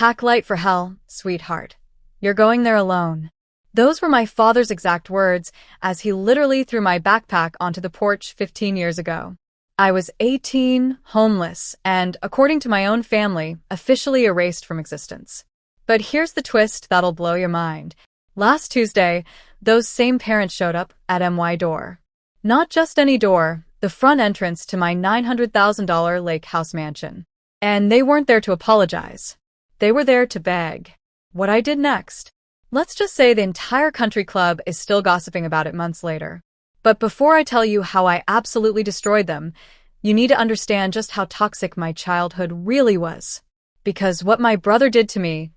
Pack light for hell, sweetheart. You're going there alone. Those were my father's exact words as he literally threw my backpack onto the porch 15 years ago. I was 18, homeless, and, according to my own family, officially erased from existence. But here's the twist that'll blow your mind. Last Tuesday, those same parents showed up at my door. Not just any door, the front entrance to my $900,000 lake house mansion. And they weren't there to apologize. They were there to beg. What I did next? Let's just say the entire country club is still gossiping about it months later. But before I tell you how I absolutely destroyed them, you need to understand just how toxic my childhood really was. Because what my brother did to me,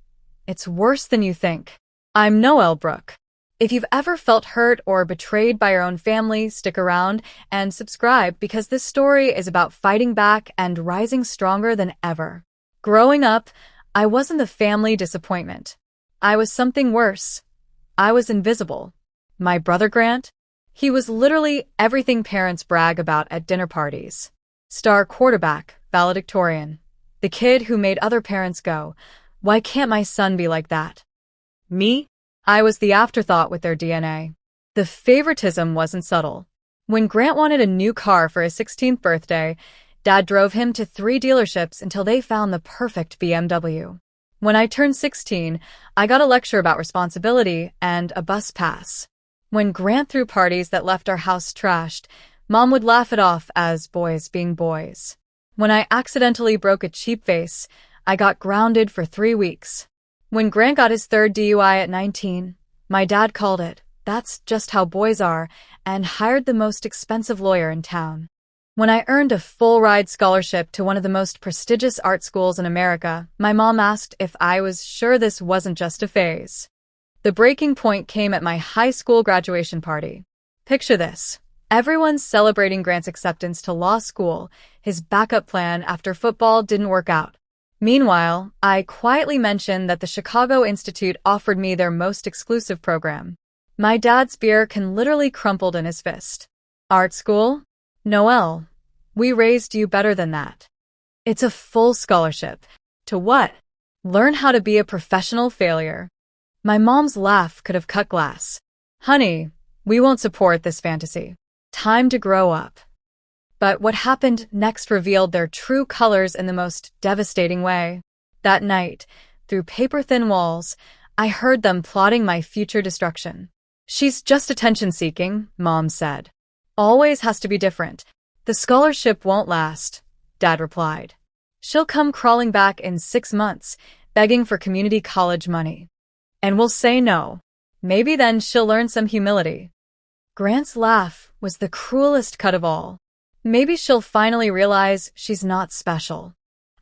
it's worse than you think. I'm Noelle Brooke. If you've ever felt hurt or betrayed by your own family, stick around and subscribe because this story is about fighting back and rising stronger than ever. Growing up, I wasn't the family disappointment. I was something worse. I was invisible. My brother Grant? He was literally everything parents brag about at dinner parties. Star quarterback, valedictorian. The kid who made other parents go, "Why can't my son be like that?" Me? I was the afterthought with their DNA. The favoritism wasn't subtle. When Grant wanted a new car for his 16th birthday, Dad drove him to 3 dealerships until they found the perfect BMW. When I turned 16, I got a lecture about responsibility and a bus pass. When Grant threw parties that left our house trashed, Mom would laugh it off as boys being boys. When I accidentally broke a cheap vase, I got grounded for 3 weeks. When Grant got his 3rd DUI at 19, my dad called it, "That's just how boys are," and hired the most expensive lawyer in town. When I earned a full-ride scholarship to one of the most prestigious art schools in America, my mom asked if I was sure this wasn't just a phase. The breaking point came at my high school graduation party. Picture this. Everyone's celebrating Grant's acceptance to law school, his backup plan after football didn't work out. Meanwhile, I quietly mentioned that the Chicago Institute offered me their most exclusive program. My dad's beer can literally crumpled in his fist. Art school? Noelle, we raised you better than that. It's a full scholarship. To what? Learn how to be a professional failure. My mom's laugh could have cut glass. Honey, we won't support this fantasy. Time to grow up. But what happened next revealed their true colors in the most devastating way. That night, through paper-thin walls, I heard them plotting my future destruction. "She's just attention-seeking," Mom said. "Always has to be different. The scholarship won't last," Dad replied. "She'll come crawling back in 6 months, begging for community college money. And we'll say no. Maybe then she'll learn some humility." Grant's laugh was the cruelest cut of all. Maybe she'll finally realize she's not special.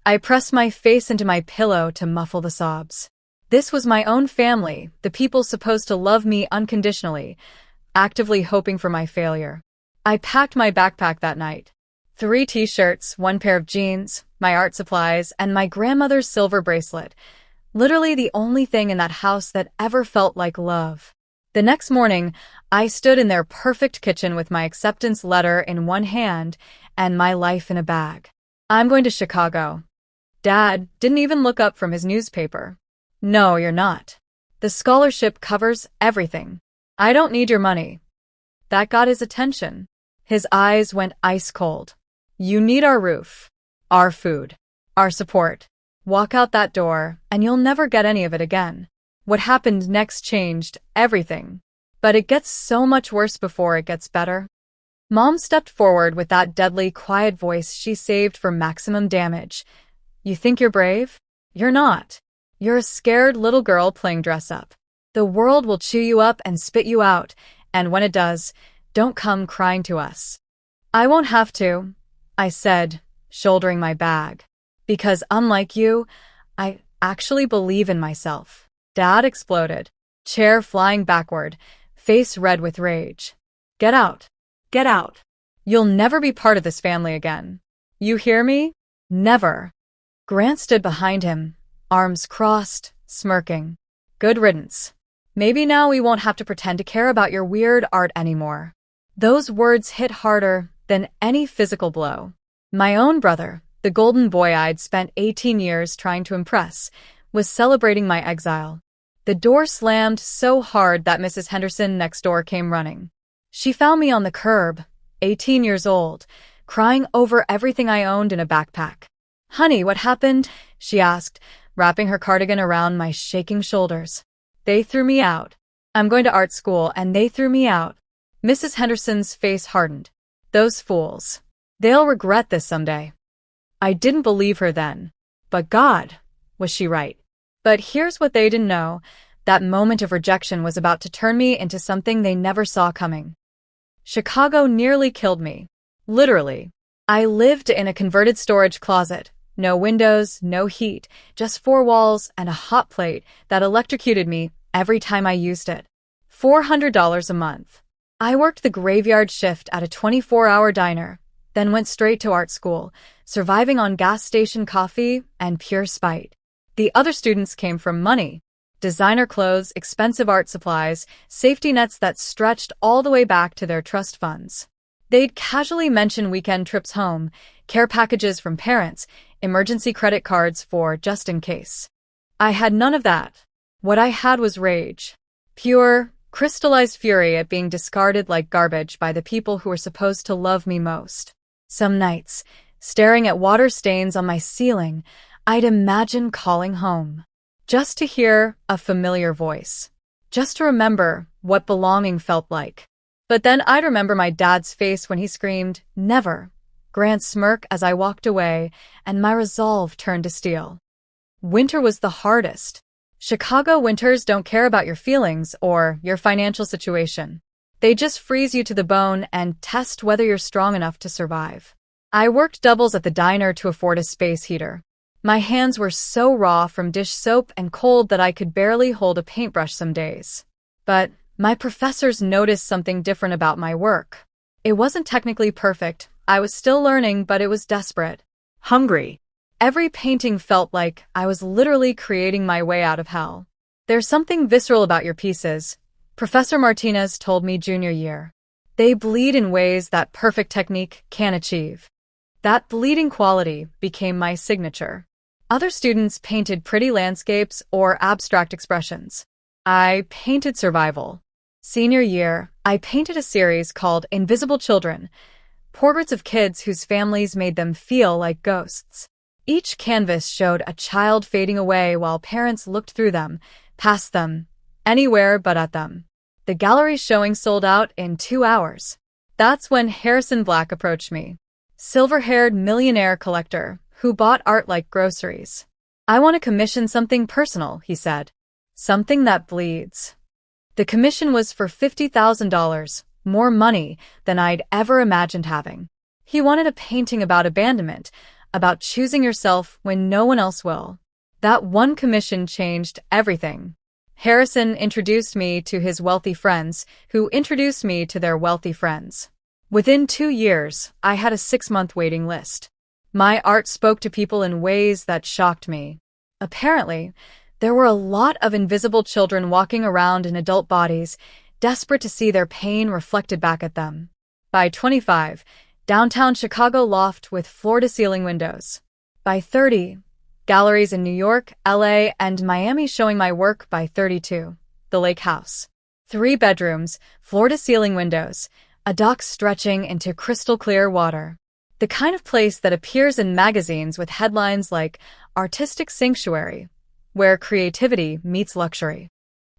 I pressed my face into my pillow to muffle the sobs. This was my own family, the people supposed to love me unconditionally, actively hoping for my failure. I packed my backpack that night. 3 t-shirts, 1 pair of jeans, my art supplies, and my grandmother's silver bracelet. Literally the only thing in that house that ever felt like love. The next morning, I stood in their perfect kitchen with my acceptance letter in one hand and my life in a bag. "I'm going to Chicago." Dad didn't even look up from his newspaper. "No, you're not. The scholarship covers everything. I don't need your money." That got his attention. His eyes went ice cold. "You need our roof, our food, our support. Walk out that door, and you'll never get any of it again." What happened next changed everything. But it gets so much worse before it gets better. Mom stepped forward with that deadly, quiet voice she saved for maximum damage. "You think you're brave? You're not. You're a scared little girl playing dress-up. The world will chew you up and spit you out, and when it does, don't come crying to us." "I won't have to," I said, shouldering my bag. "Because unlike you, I actually believe in myself." Dad exploded, chair flying backward, face red with rage. "Get out. Get out. You'll never be part of this family again. You hear me? Never." Grant stood behind him, arms crossed, smirking. "Good riddance. Maybe now we won't have to pretend to care about your weird art anymore." Those words hit harder than any physical blow. My own brother, the golden boy I'd spent 18 years trying to impress, was celebrating my exile. The door slammed so hard that Mrs. Henderson next door came running. She found me on the curb, 18 years old, crying over everything I owned in a backpack. "Honey, what happened?" she asked, wrapping her cardigan around my shaking shoulders. "They threw me out. I'm going to art school, and they threw me out." Mrs. Henderson's face hardened. "Those fools. They'll regret this someday." I didn't believe her then. But God, was she right? But here's what they didn't know. That moment of rejection was about to turn me into something they never saw coming. Chicago nearly killed me. Literally. I lived in a converted storage closet. No windows, no heat, just four walls and a hot plate that electrocuted me every time I used it. $400 a month. I worked the graveyard shift at a 24-hour diner, then went straight to art school, surviving on gas station coffee and pure spite. The other students came from money. Designer clothes, expensive art supplies, safety nets that stretched all the way back to their trust funds. They'd casually mention weekend trips home, care packages from parents, emergency credit cards for just in case. I had none of that. What I had was rage. Pure, crystallized fury at being discarded like garbage by the people who were supposed to love me most. Some nights, staring at water stains on my ceiling, I'd imagine calling home. Just to hear a familiar voice. Just to remember what belonging felt like. But then I'd remember my dad's face when he screamed, "Never!" Grant's smirk as I walked away, and my resolve turned to steel. Winter was the hardest. Chicago winters don't care about your feelings or your financial situation. They just freeze you to the bone and test whether you're strong enough to survive. I worked doubles at the diner to afford a space heater. My hands were so raw from dish soap and cold that I could barely hold a paintbrush some days. But my professors noticed something different about my work. It wasn't technically perfect. I was still learning, but it was desperate. Hungry. Every painting felt like I was literally creating my way out of hell. "There's something visceral about your pieces," Professor Martinez told me junior year. "They bleed in ways that perfect technique can't achieve." That bleeding quality became my signature. Other students painted pretty landscapes or abstract expressions. I painted survival. Senior year, I painted a series called Invisible Children, portraits of kids whose families made them feel like ghosts. Each canvas showed a child fading away while parents looked through them, past them, anywhere but at them. The gallery showing sold out in 2 hours. That's when Harrison Black approached me. Silver-haired millionaire collector who bought art like groceries. "I want to commission something personal," he said. "Something that bleeds." The commission was for $50,000, more money than I'd ever imagined having. He wanted a painting about abandonment, about choosing yourself when no one else will. That one commission changed everything. Harrison introduced me to his wealthy friends, who introduced me to their wealthy friends. Within 2 years, I had a 6-month waiting list. My art spoke to people in ways that shocked me. Apparently, there were a lot of invisible children walking around in adult bodies, desperate to see their pain reflected back at them. By 25, downtown Chicago loft with floor-to-ceiling windows. By 30, galleries in New York, LA, and Miami showing my work. By 32, the Lake House. 3 bedrooms, floor-to-ceiling windows, a dock stretching into crystal-clear water. The kind of place that appears in magazines with headlines like "Artistic Sanctuary," where creativity meets luxury.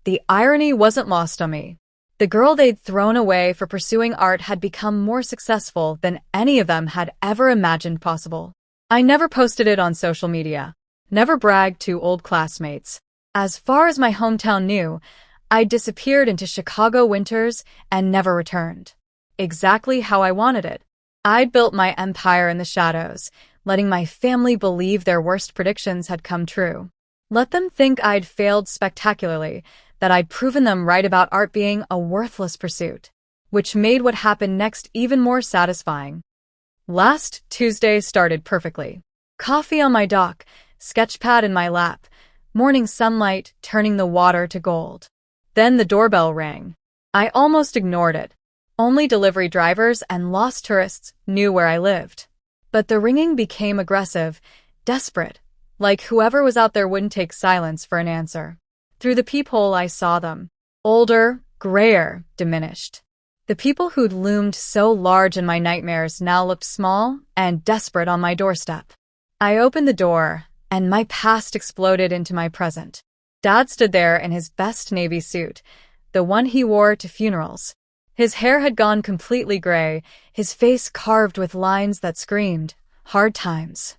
The irony wasn't lost on me. The girl they'd thrown away for pursuing art had become more successful than any of them had ever imagined possible. I never posted it on social media, never bragged to old classmates. As far as my hometown knew, I disappeared into Chicago winters and never returned. Exactly how I wanted it. I'd built my empire in the shadows, letting my family believe their worst predictions had come true. Let them think I'd failed spectacularly, that I'd proven them right about art being a worthless pursuit, which made what happened next even more satisfying. Last Tuesday started perfectly. Coffee on my dock, sketchpad in my lap, morning sunlight turning the water to gold. Then the doorbell rang. I almost ignored it. Only delivery drivers and lost tourists knew where I lived. But the ringing became aggressive, desperate. like whoever was out there wouldn't take silence for an answer. Through the peephole, I saw them. Older, grayer, diminished. The people who'd loomed so large in my nightmares now looked small and desperate on my doorstep. I opened the door, and my past exploded into my present. Dad stood there in his best navy suit, the one he wore to funerals. His hair had gone completely gray, his face carved with lines that screamed, "Hard times."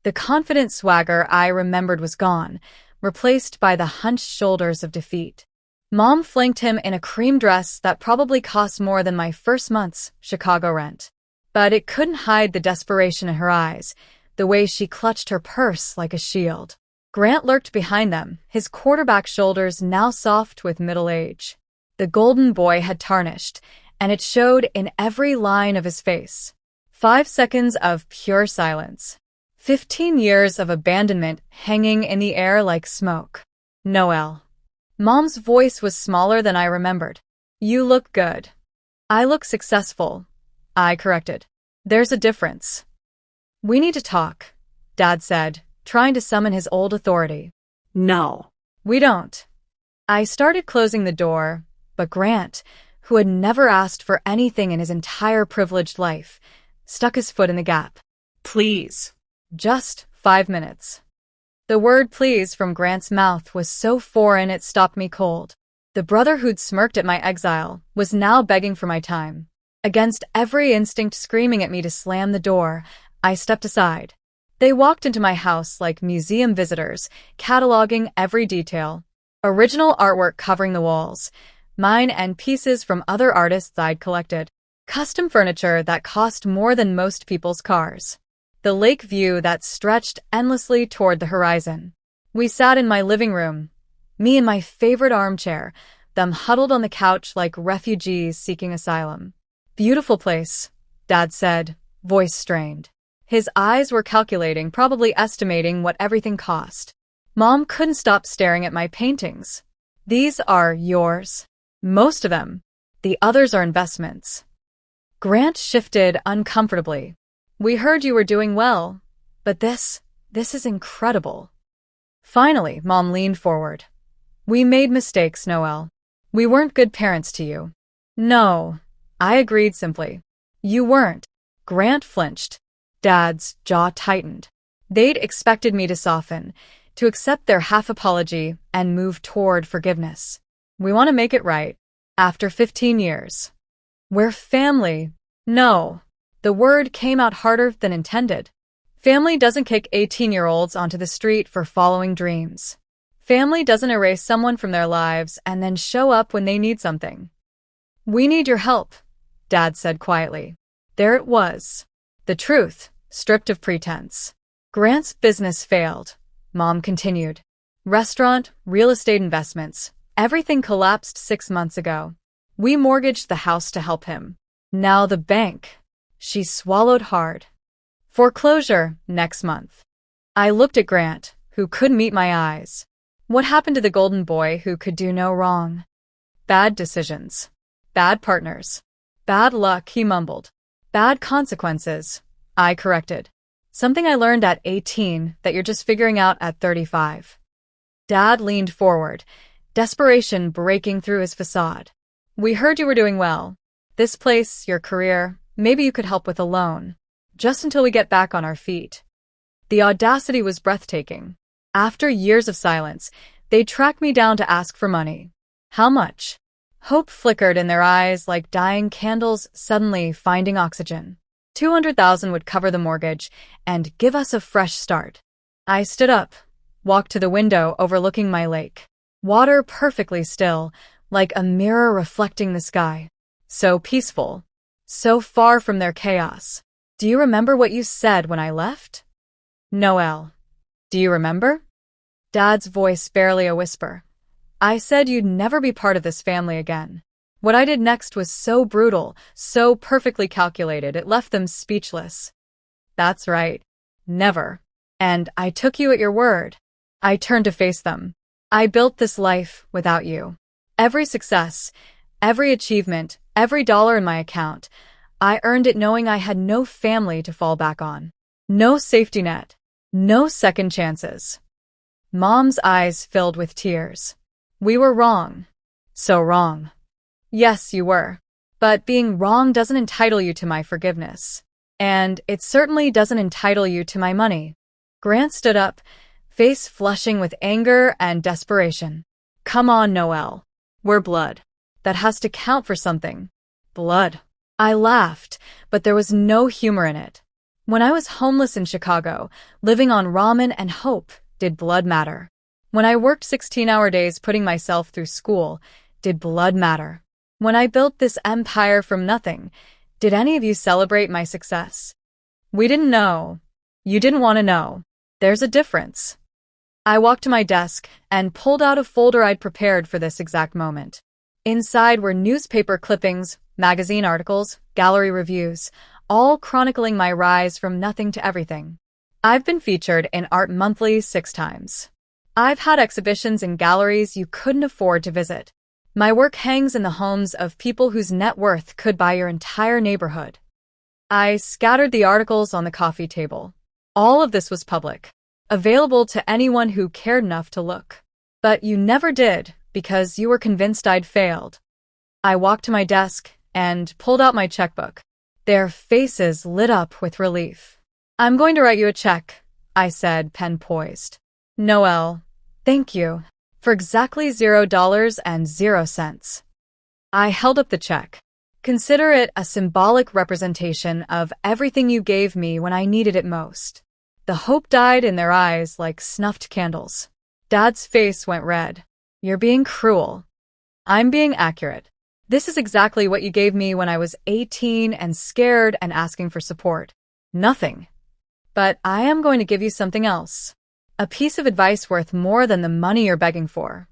The confident swagger I remembered was gone, replaced by the hunched shoulders of defeat. Mom flanked him in a cream dress that probably cost more than my first month's Chicago rent. But it couldn't hide the desperation in her eyes, the way she clutched her purse like a shield. Grant lurked behind them, his quarterback shoulders now soft with middle age. The golden boy had tarnished, and it showed in every line of his face. 5 seconds of pure silence. 15 years of abandonment hanging in the air like smoke. Noelle. Mom's voice was smaller than I remembered. "You look good." "I look successful," I corrected. "There's a difference." "We need to talk," Dad said, trying to summon his old authority. "No." "We don't." I started closing the door, but Grant, who had never asked for anything in his entire privileged life, stuck his foot in the gap. "Please." "Just 5 minutes." The word please from Grant's mouth was so foreign it stopped me cold. The brother who'd smirked at my exile was now begging for my time. Against every instinct screaming at me to slam the door, I stepped aside. They walked into my house like museum visitors, cataloging every detail. Original artwork covering the walls, mine and pieces from other artists I'd collected. Custom furniture that cost more than most people's cars. The lake view that stretched endlessly toward the horizon. We sat in my living room, me in my favorite armchair, them huddled on the couch like refugees seeking asylum. "Beautiful place," Dad said, voice strained. His eyes were calculating, probably estimating what everything cost. Mom couldn't stop staring at my paintings. "These are yours." "Most of them. The others are investments." Grant shifted uncomfortably. "We heard you were doing well, but this is incredible." Finally, Mom leaned forward. "We made mistakes, Noelle. We weren't good parents to you." "No," I agreed simply. "You weren't." Grant flinched. Dad's jaw tightened. They'd expected me to soften, to accept their half-apology and move toward forgiveness. "We want to make it right. After 15 years. We're family." "No." The word came out harder than intended. Family doesn't kick 18-year-olds onto the street for following dreams. Family doesn't erase someone from their lives and then show up when they need something. "We need your help," Dad said quietly. There it was. The truth, stripped of pretense. Grant's business failed, Mom continued. Restaurant, real estate investments, everything collapsed 6 months ago. We mortgaged the house to help him. Now the bank. She swallowed hard. Foreclosure next month. I looked at Grant, who couldn't meet my eyes. What happened to the golden boy who could do no wrong? Bad decisions. Bad partners. Bad luck, he mumbled. Bad consequences, I corrected. Something I learned at 18 that you're just figuring out at 35. Dad leaned forward, desperation breaking through his facade. We heard you were doing well. This place, your career, maybe you could help with a loan. Just until we get back on our feet. The audacity was breathtaking. After years of silence, they tracked me down to ask for money. How much? Hope flickered in their eyes like dying candles suddenly finding oxygen. 200,000 would cover the mortgage and give us a fresh start. I stood up, walked to the window overlooking my lake. Water perfectly still, like a mirror reflecting the sky. So peaceful, so far from their chaos. Do you remember what you said when I left? Noelle. Do you remember? Dad's voice barely a whisper. I said you'd never be part of this family again. What I did next was so brutal, so perfectly calculated, it left them speechless. That's right. Never. And I took you at your word. I turned to face them. I built this life without you. Every success, every achievement, every dollar in my account, I earned it knowing I had no family to fall back on. No safety net. No second chances. Mom's eyes filled with tears. We were wrong. So wrong. Yes, you were. But being wrong doesn't entitle you to my forgiveness. And it certainly doesn't entitle you to my money. Grant stood up, face flushing with anger and desperation. Come on, Noelle. We're blood. That has to count for something. Blood. I laughed, but there was no humor in it. When I was homeless in Chicago, living on ramen and hope, did blood matter? When I worked 16-hour days putting myself through school, did blood matter? When I built this empire from nothing, did any of you celebrate my success? We didn't know. You didn't want to know. There's a difference. I walked to my desk and pulled out a folder I'd prepared for this exact moment. Inside were newspaper clippings, magazine articles, gallery reviews, all chronicling my rise from nothing to everything. I've been featured in Art Monthly 6 times. I've had exhibitions in galleries you couldn't afford to visit. My work hangs in the homes of people whose net worth could buy your entire neighborhood. I scattered the articles on the coffee table. All of this was public, available to anyone who cared enough to look. But you never did, because you were convinced I'd failed. I walked to my desk and pulled out my checkbook. Their faces lit up with relief. I'm going to write you a check, I said, pen poised. Noelle, thank you, for exactly $0.00. I held up the check. Consider it a symbolic representation of everything you gave me when I needed it most. The hope died in their eyes like snuffed candles. Dad's face went red. You're being cruel. I'm being accurate. This is exactly what you gave me when I was 18 and scared and asking for support. Nothing. But I am going to give you something else. A piece of advice worth more than the money you're begging for.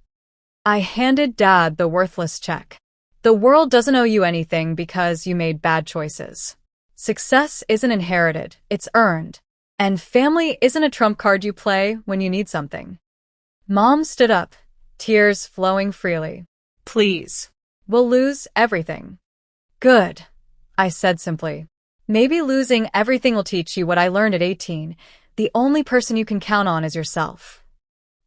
I handed Dad the worthless check. The world doesn't owe you anything because you made bad choices. Success isn't inherited, it's earned. And family isn't a trump card you play when you need something. Mom stood up, tears flowing freely. Please. We'll lose everything. Good, I said simply. Maybe losing everything will teach you what I learned at 18. The only person you can count on is yourself.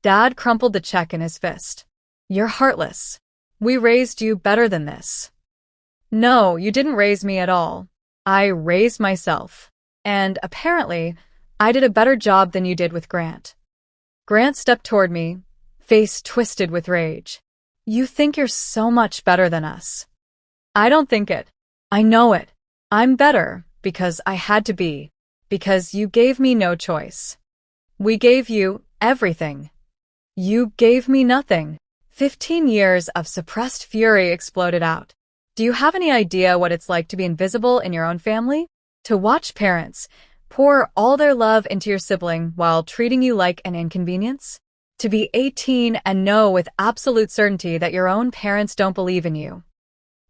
Dad crumpled the check in his fist. You're heartless. We raised you better than this. No, you didn't raise me at all. I raised myself. And apparently, I did a better job than you did with Grant. Grant stepped toward me, face twisted with rage. You think you're so much better than us. I don't think it. I know it. I'm better because I had to be. Because you gave me no choice. We gave you everything. You gave me nothing. 15 years of suppressed fury exploded out. Do you have any idea what it's like to be invisible in your own family? To watch parents pour all their love into your sibling while treating you like an inconvenience? To be 18 and know with absolute certainty that your own parents don't believe in you.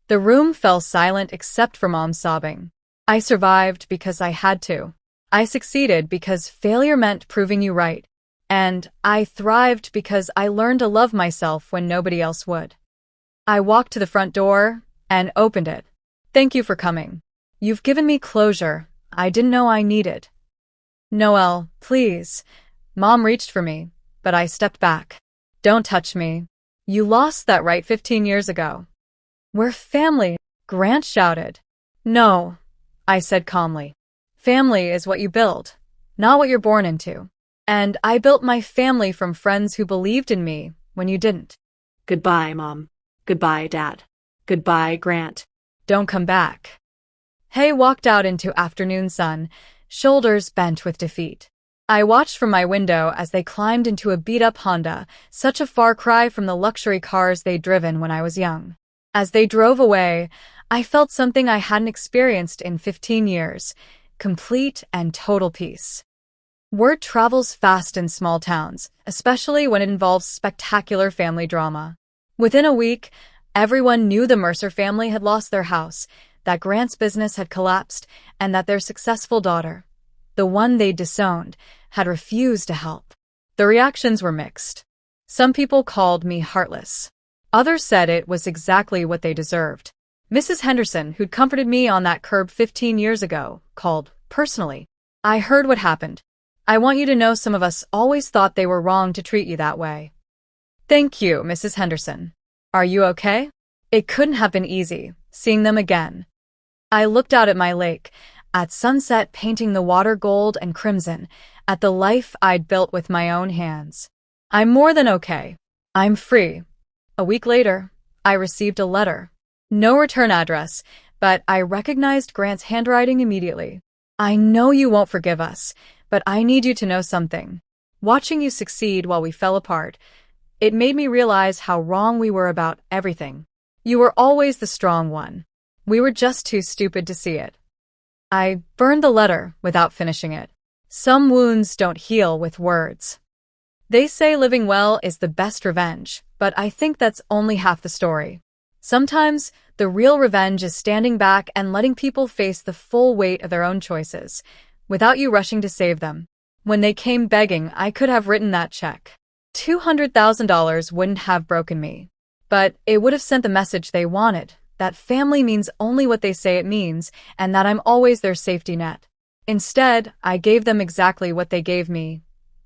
The room fell silent except for Mom's sobbing. I survived because I had to. I succeeded because failure meant proving you right. And I thrived because I learned to love myself when nobody else would. I walked to the front door and opened it. Thank you for coming. You've given me closure I didn't know I needed. Noelle, please. Mom reached for me, but I stepped back. Don't touch me. You lost that right 15 years ago. We're family, Grant shouted. No, I said calmly. Family is what you build, not what you're born into. And I built my family from friends who believed in me when you didn't. Goodbye, Mom. Goodbye, Dad. Goodbye, Grant. Don't come back. Hay walked out into afternoon sun, shoulders bent with defeat. I watched from my window as they climbed into a beat-up Honda, such a far cry from the luxury cars they'd driven when I was young. As they drove away, I felt something I hadn't experienced in 15 years, complete and total peace. Word travels fast in small towns, especially when it involves spectacular family drama. Within a week, everyone knew the Mercer family had lost their house, that Grant's business had collapsed, and that their successful daughter, the one they'd disowned, had refused to help. The reactions were mixed. Some people called me heartless. Others said it was exactly what they deserved. Mrs. Henderson, who'd comforted me on that curb 15 years ago, called personally. I heard what happened. I want you to know some of us always thought they were wrong to treat you that way. Thank you, Mrs. Henderson. Are you okay? It couldn't have been easy, seeing them again. I looked out at my lake, at sunset painting the water gold and crimson, at the life I'd built with my own hands. I'm more than okay. I'm free. A week later, I received a letter. No return address, but I recognized Grant's handwriting immediately. I know you won't forgive us, but I need you to know something. Watching you succeed while we fell apart, it made me realize how wrong we were about everything. You were always the strong one. We were just too stupid to see it. I burned the letter without finishing it. Some wounds don't heal with words. They say living well is the best revenge, but I think that's only half the story. Sometimes, the real revenge is standing back and letting people face the full weight of their own choices, without you rushing to save them. When they came begging, I could have written that check. $200,000 wouldn't have broken me. But it would have sent the message they wanted, that family means only what they say it means, and that I'm always their safety net. Instead, I gave them exactly what they gave me.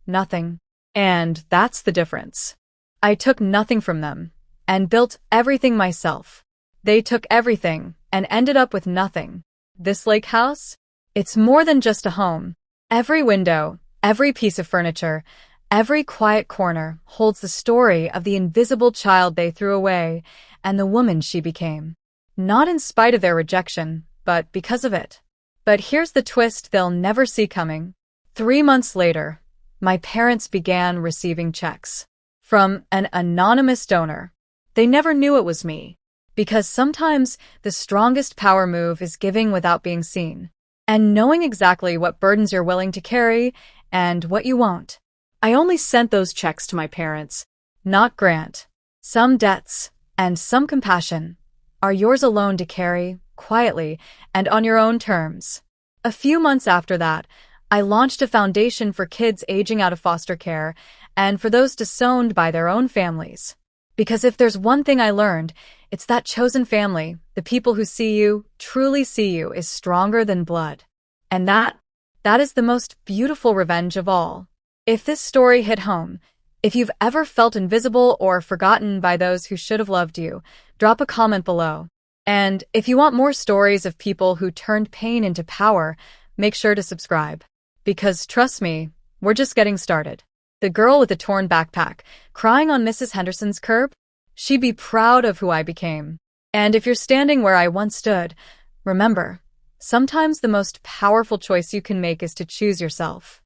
Nothing. And that's the difference. I took nothing from them, and built everything myself. They took everything, and ended up with nothing. This lake house? It's more than just a home. Every window, every piece of furniture, every quiet corner holds the story of the invisible child they threw away and the woman she became. Not in spite of their rejection, but because of it. But here's the twist they'll never see coming. 3 months later, my parents began receiving checks from an anonymous donor. They never knew it was me, because sometimes the strongest power move is giving without being seen, and knowing exactly what burdens you're willing to carry and what you won't. I only sent those checks to my parents, not Grant. Some debts, and some compassion, are yours alone to carry, quietly, and on your own terms. A few months after that, I launched a foundation for kids aging out of foster care and for those disowned by their own families. Because if there's one thing I learned, it's that chosen family, the people who see you, truly see you, is stronger than blood. And that is the most beautiful revenge of all. If this story hit home, if you've ever felt invisible or forgotten by those who should have loved you, drop a comment below. And if you want more stories of people who turned pain into power, make sure to subscribe. Because trust me, we're just getting started. The girl with the torn backpack, crying on Mrs. Henderson's curb? She'd be proud of who I became. And if you're standing where I once stood, remember, sometimes the most powerful choice you can make is to choose yourself.